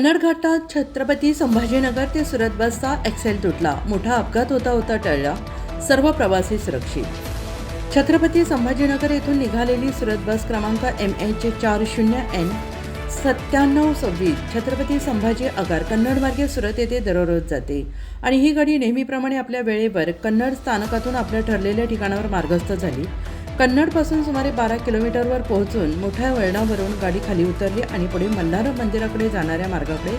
कन्नड घाटात छत्रपती संभाजीनगर ते सुरत बसचा एक्सेल तुटला. मोठा अपघात होता टळला. सर्व प्रवासी सुरक्षित. छत्रपती संभाजीनगर येथून निघालेली सुरत बस क्रमांक MH40N 9726 छत्रपती संभाजी आगार कन्नड मार्गे सुरत येथे दररोज जाते आणि ही गाडी नेहमीप्रमाणे आपल्या वेळेवर कन्नड स्थानकातून आपल्या ठरलेल्या ठिकाणावर मार्गस्थ झाली. कन्नडपासून सुमारे 12 किलोमीटरवर पोहोचून मोठ्या वळणावरून गाडी खाली उतरली आणि पुढे मल्हार मंदिराकडे जाणाऱ्या मार्गाकडे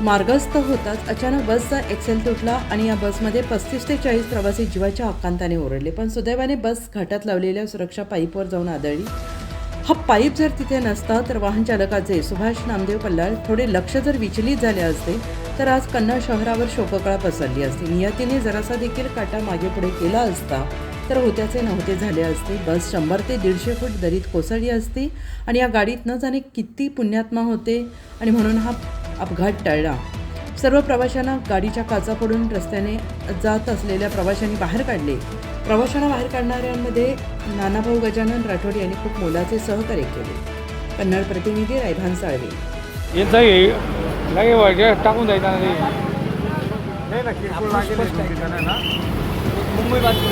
मार्गस्थ होताच अचानक बसचा एक्सेल तुटला आणि या बसमध्ये 35 ते 40 प्रवासी जीवाच्या आकांताने ओरडले. पण सुदैवाने बस घाटात लावलेल्या सुरक्षा पाईपवर जाऊन आदळली. हा पाईप जर तिथे नसता तर वाहन चालकाचे सुभाष नामदेव पल्लाळ थोडे लक्ष जर विचलित झाले असते तर आज कन्नड शहरावर शोककळा पसरली असती. नियतीने जरासा देखील काटा मागे पुढे केला असता तर होत्याचे नव्हते झाले असते. बस 100 ते 150 फूट दरीत कोसळली असती आणि या गाडीत न जाणे किती पुण्यात्मा होते आणि म्हणून हा अपघात टळला. सर्व प्रवाशांना गाडीच्या काचा पडून रस्त्याने जात असलेल्या प्रवाशांनी बाहेर काढले. प्रवाशांना बाहेर काढणाऱ्यांमध्ये नानाभाऊ गजानन राठोड यांनी खूप मोलाचे सहकार्य केले. कन्नड प्रतिनिधी रायभान साळवे. टाकून जायचा मुंबई बातमी